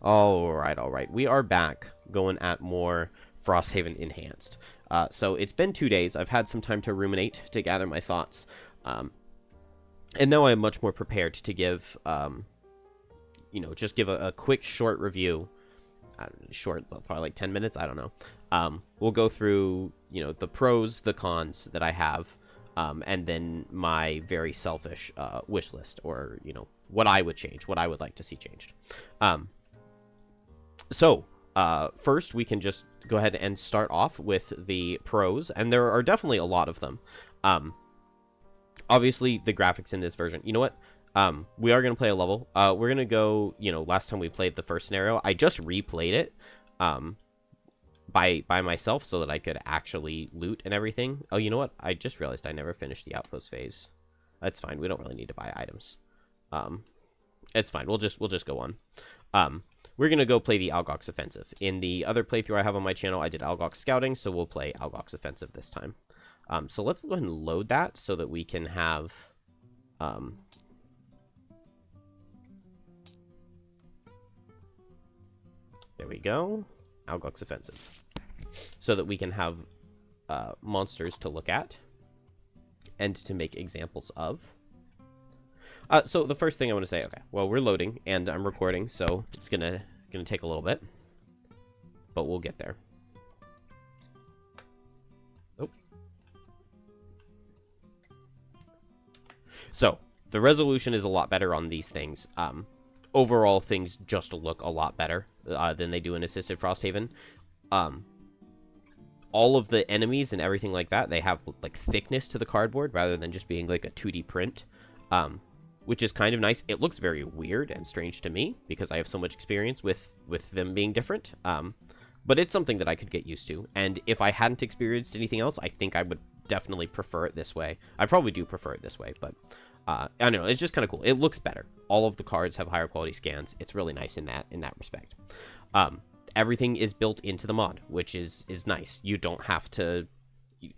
All right. We are back going at more Frosthaven Enhanced. So it's been 2 days. I've had some time to ruminate, to gather my thoughts. And now I'm much more prepared to give, just give a quick, short review. Short, probably like 10 minutes. I don't know. We'll go through, the pros, the cons that I have, and then my very selfish wish list, or, what I would change, what I would like to see changed. So, first, we can just go ahead and start off with the pros, and there are definitely a lot of them. Obviously, the graphics in this version. You know what? We are going to play a level. We're going to go, last time we played the first scenario, I just replayed it by myself so that I could actually loot and everything. Oh, you know what? I just realized I never finished the outpost phase. That's fine. We don't really need to buy items. It's fine. We'll just go on. We're going to go play the Algox Offensive. In the other playthrough I have on my channel, I did Algox Scouting, so we'll play Algox Offensive this time. So let's go ahead and load that so that we can have... there we go. Algox Offensive. So that we can have monsters to look at and to make examples of. So the first thing I want to say, okay, well, we're loading and I'm recording, so it's gonna take a little bit, but we'll get there. Oh. So the resolution is a lot better on these things. Overall, things just look a lot better than they do in Assisted Frosthaven. All of the enemies and everything like that, they have like thickness to the cardboard rather than just being like a 2D print. Which is kind of nice. It looks very weird and strange to me because I have so much experience with them being different. But it's something that I could get used to. And if I hadn't experienced anything else, I think I would definitely prefer it this way. I probably do prefer it this way, but I don't know. It's just kind of cool. It looks better. All of the cards have higher quality scans. It's really nice in that respect. Everything is built into the mod, which is nice. You don't have to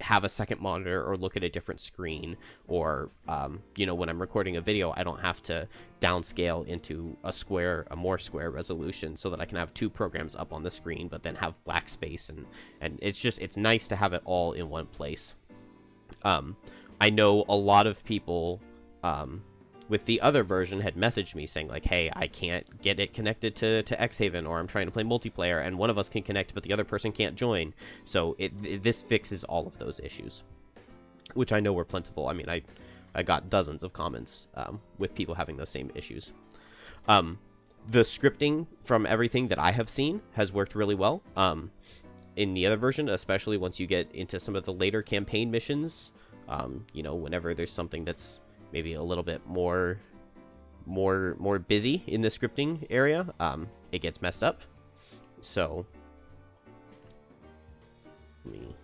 have a second monitor or look at a different screen, or when I'm recording a video, I don't have to downscale into a more square resolution so that I can have two programs up on the screen but then have black space, and it's nice to have it all in one place. I know a lot of people with the other version had messaged me saying like, hey, I can't get it connected to Xhaven, or I'm trying to play multiplayer and one of us can connect but the other person can't join. So this fixes all of those issues, which I know were plentiful. I mean, I got dozens of comments with people having those same issues. The scripting from everything that I have seen has worked really well in the other version, especially once you get into some of the later campaign missions. Whenever there's something that's maybe a little bit more busy in the scripting area, it gets messed up. So let me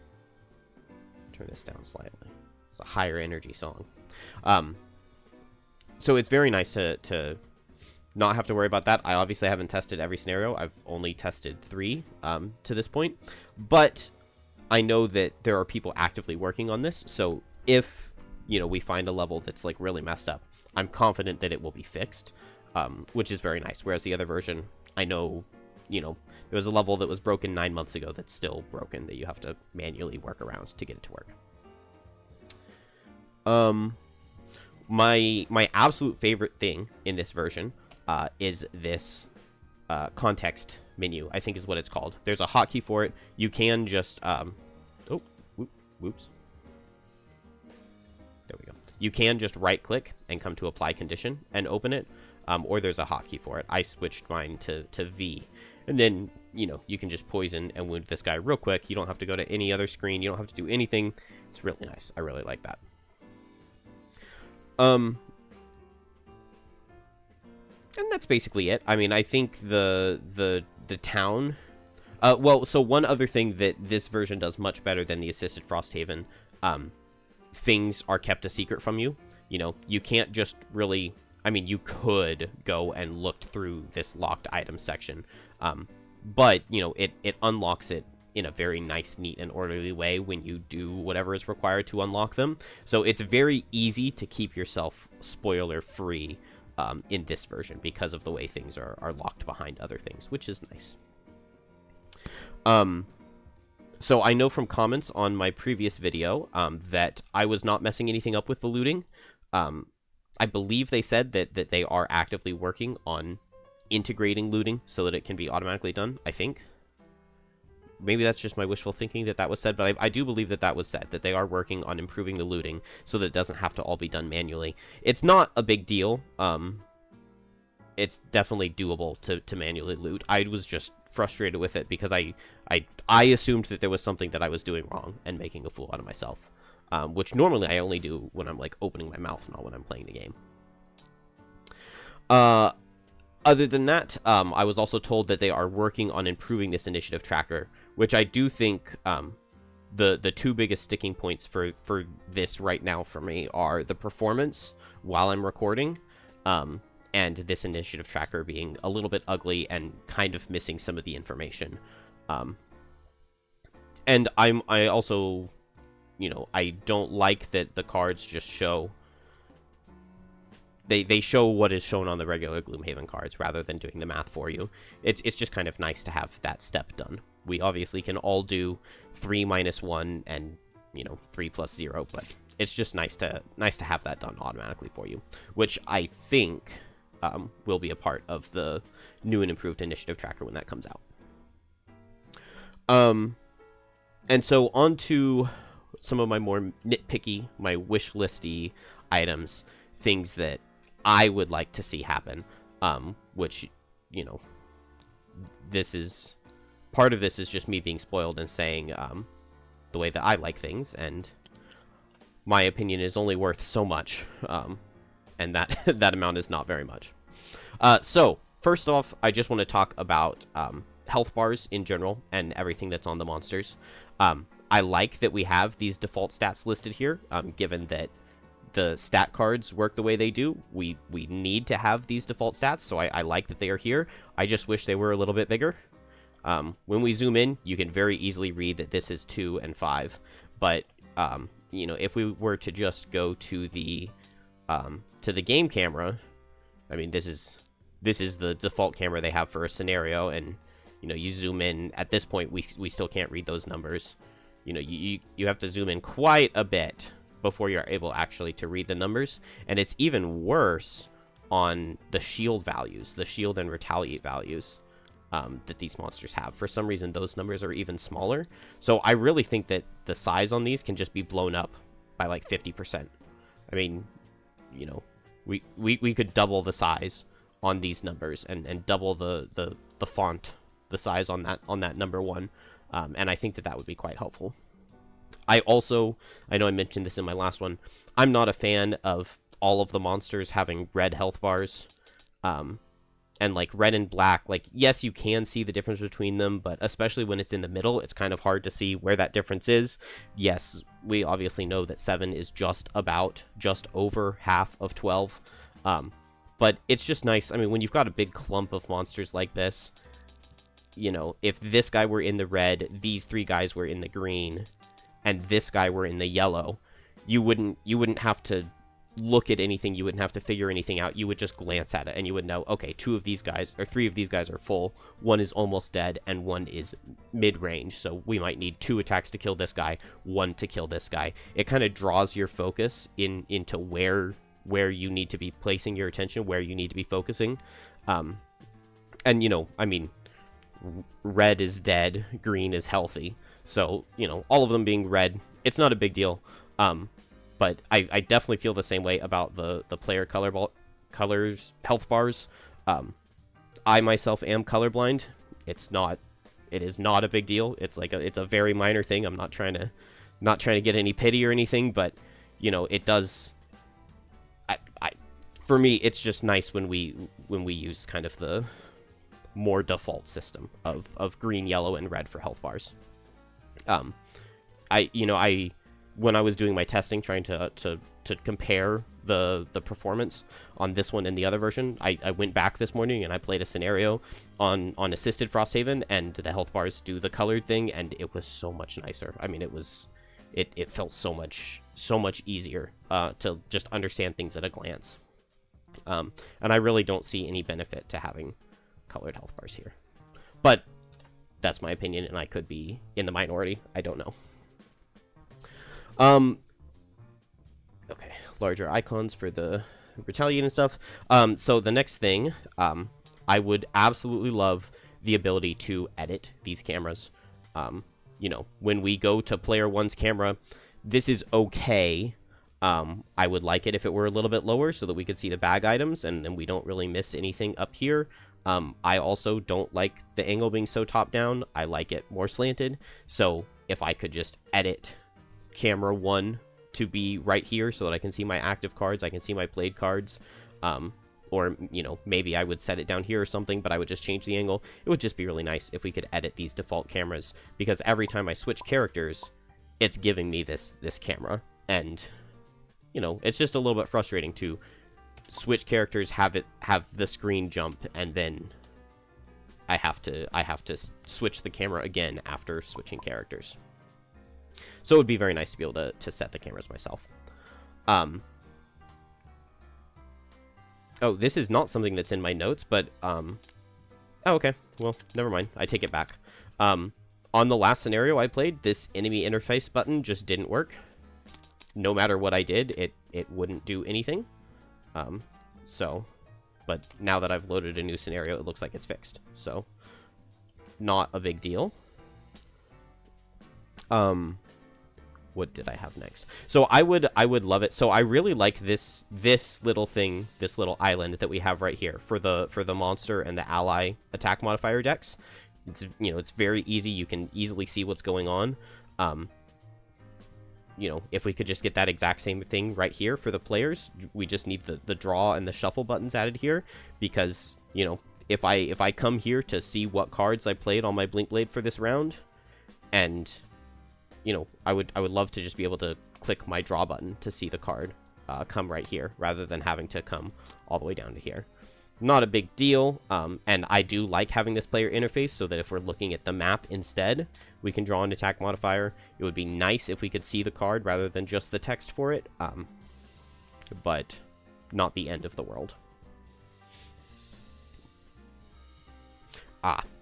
turn this down slightly. It's a higher energy song. So it's very nice to not have to worry about that. I obviously haven't tested every scenario. I've only tested 3 to this point, but I know that there are people actively working on this. So if we find a level that's like really messed up, I'm confident that it will be fixed, which is very nice. Whereas the other version, I know, there was a level that was broken 9 months ago that's still broken, that you have to manually work around to get it to work. My absolute favorite thing in this version is this context menu, I think is what it's called. There's a hotkey for it. You can just whoops. There we go. You can just right-click and come to Apply Condition and open it, or there's a hotkey for it. I switched mine to V, and then, you can just poison and wound this guy real quick. You don't have to go to any other screen. You don't have to do anything. It's really nice. I really like that. And that's basically it. I mean, I think the town... so one other thing that this version does much better than the Assisted Frosthaven, things are kept a secret from you. You can't just really... I mean, you could go and look through this locked item section, but, it unlocks it in a very nice, neat, and orderly way when you do whatever is required to unlock them. So it's very easy to keep yourself spoiler-free in this version because of the way things are locked behind other things, which is nice. So I know from comments on my previous video that I was not messing anything up with the looting. I believe they said that they are actively working on integrating looting so that it can be automatically done, I think. Maybe that's just my wishful thinking that was said, but I do believe that was said, that they are working on improving the looting so that it doesn't have to all be done manually. It's not a big deal. It's definitely doable to manually loot. I was just frustrated with it because I assumed that there was something that I was doing wrong and making a fool out of myself, which normally I only do when I'm like opening my mouth, not when I'm playing the game. Other than that, I was also told that they are working on improving this initiative tracker, which I do think the two biggest sticking points for this right now for me are the performance while I'm recording, and this initiative tracker being a little bit ugly and kind of missing some of the information. And I also, you know, I don't like that the cards just show... They show what is shown on the regular Gloomhaven cards rather than doing the math for you. It's just kind of nice to have that step done. We obviously can all do 3 minus 1 and, you know, 3 plus 0, but it's just nice to have that done automatically for you, which I think will be a part of the new and improved initiative tracker when that comes out. And so on to some of my more nitpicky, my wish listy items, things that I would like to see happen, which, you know, part of this is just me being spoiled and saying the way that I like things, and my opinion is only worth so much, and that that amount is not very much. So first off, I just want to talk about health bars in general and everything that's on the monsters. I like that we have these default stats listed here, given that the stat cards work the way they do. We need to have these default stats, so I like that they are here. I just wish they were a little bit bigger. When we zoom in, you can very easily read that this is 2 and 5, but you know, if we were to just go to the game camera, I mean, this is the default camera they have for a scenario, and you know, you zoom in. At this point, we still can't read those numbers. You know, you have to zoom in quite a bit before you're able actually to read the numbers, and it's even worse on the shield values, the shield and retaliate values that these monsters have. For some reason, those numbers are even smaller, so I really think that the size on these can just be blown up by like 50%. I mean, you know, we could double the size on these numbers and double the font, the size on that number 1, and I think that would be quite helpful. I know I mentioned this in my last one, I'm not a fan of all of the monsters having red health bars, and like red and black. Like, yes, you can see the difference between them, but especially when it's in the middle, it's kind of hard to see where that difference is. Yes, we obviously know that 7 is just over half of 12, but it's just nice. I mean, when you've got a big clump of monsters like this, you know, if this guy were in the red, these 3 guys were in the green, and this guy were in the yellow, you wouldn't have to look at anything, you wouldn't have to figure anything out. You would just glance at it and you would know, okay, 2 of these guys or 3 of these guys are full, 1 is almost dead, and 1 is mid-range, so we might need 2 attacks to kill this guy, 1 to kill this guy. It kind of draws your focus into where you need to be placing your attention, where you need to be focusing. And you know, I mean, red is dead, green is healthy. So, you know, all of them being red, it's not a big deal. But I definitely feel the same way about the player colors health bars. I myself am colorblind. It is not a big deal. It's like it's a very minor thing. I'm not trying to get any pity or anything, but you know, it does. For me, it's just nice when we use kind of the more default system of green, yellow, and red for health bars. When I was doing my testing, trying to compare the performance on this one and the other version, I went back this morning and I played a scenario on assisted Frosthaven, and the health bars do the colored thing, and it was so much nicer. I mean, it felt so much easier to just understand things at a glance. And I really don't see any benefit to having colored health bars here. But that's my opinion, and I could be in the minority. I don't know. Okay, larger icons for the retaliate and stuff. So the next thing, I would absolutely love the ability to edit these cameras. You know, when we go to player 1's camera, this is okay. I would like it if it were a little bit lower so that we could see the bag items and we don't really miss anything up here. I also don't like the angle being so top down. I like it more slanted. So if I could just edit camera 1 to be right here so that I can see my active cards, I can see my played cards, or, you know, maybe I would set it down here or something, but I would just change the angle. It would just be really nice if we could edit these default cameras, because every time I switch characters, it's giving me this camera, and, you know, it's just a little bit frustrating to switch characters, have the screen jump, and then I have to switch the camera again after switching characters. So it would be very nice to be able to set the cameras myself. Oh, this is not something that's in my notes, but, oh, okay. Well, never mind. I take it back. On the last scenario I played, this enemy interface button just didn't work. No matter what I did, it wouldn't do anything. But now that I've loaded a new scenario, it looks like it's fixed. So, not a big deal. What did I have next? So I would love it. So I really like this little thing, this little island that we have right here for the monster and the ally attack modifier decks. It's, you know, it's very easy. You can easily see what's going on. You know, if we could just get that exact same thing right here for the players, we just need the draw and the shuffle buttons added here, because, you know, if I come here to see what cards I played on my Blinkblade for this round, and, you know, I would love to just be able to click my draw button to see the card come right here, rather than having to come all the way down to here. Not a big deal, and I do like having this player interface so that if we're looking at the map instead, we can draw an attack modifier. It would be nice if we could see the card rather than just the text for it, but not the end of the world.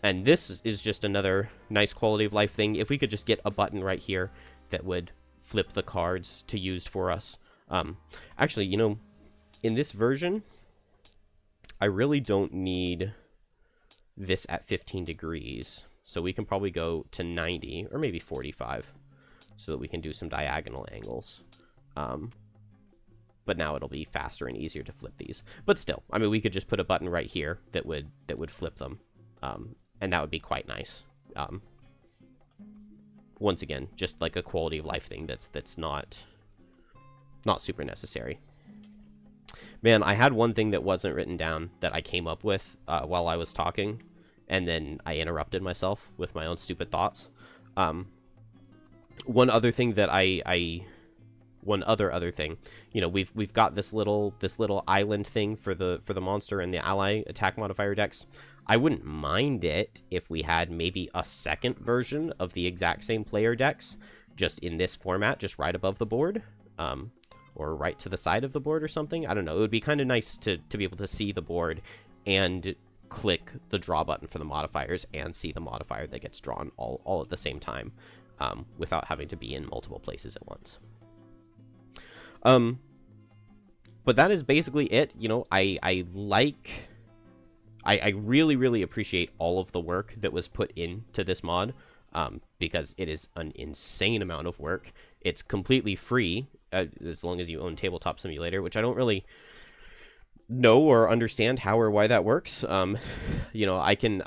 And this is just another nice quality of life thing. If we could just get a button right here that would flip the cards to used for us. Actually, you know, in this version, I really don't need this at 15 degrees, so we can probably go to 90 or maybe 45 so that we can do some diagonal angles. But now it'll be faster and easier to flip these. But still, I mean, we could just put a button right here that would flip them, and that would be quite nice. Once again, just like a quality of life thing that's not super necessary. Man, I had one thing that wasn't written down that I came up with while I was talking, and then I interrupted myself with my own stupid thoughts. One other thing that one other thing, you know, we've got this little island thing for the monster and the ally attack modifier decks. I wouldn't mind it if we had maybe a second version of the exact same player decks, just in this format, just right above the board. Or right to the side of the board or something. I don't know. It would be kind of nice to be able to see the board and click the draw button for the modifiers and see the modifier that gets drawn all at the same time, without having to be in multiple places at once. But that is basically it. You know, I really, really appreciate all of the work that was put into this mod, because it is an insane amount of work. It's completely free, as long as you own Tabletop Simulator, which I don't really know or understand how or why that works. You know, I can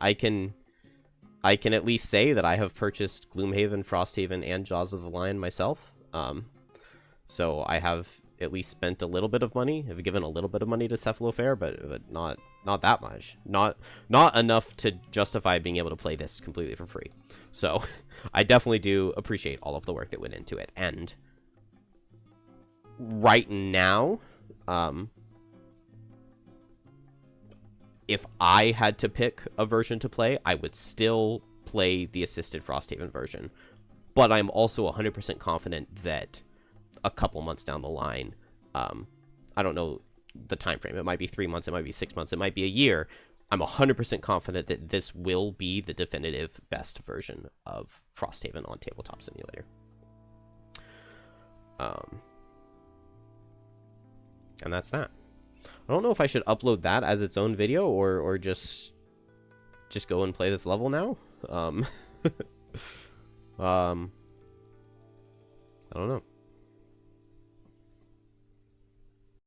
at least say that I have purchased Gloomhaven, Frosthaven, and Jaws of the Lion myself. So I have at least spent a little bit of money. I've given a little bit of money to Cephalofair, but not that much. Not enough to justify being able to play this completely for free. So I definitely do appreciate all of the work that went into it. And right now, if I had to pick a version to play, I would still play the assisted Frosthaven version. But I'm also 100% confident that a couple months down the line, I don't know, the time frame. It might be 3 months, it might be 6 months, it might be a year. I'm 100% confident that this will be the definitive best version of Frosthaven on Tabletop Simulator. And that's that. I don't know if I should upload that as its own video or just go and play this level now. I don't know.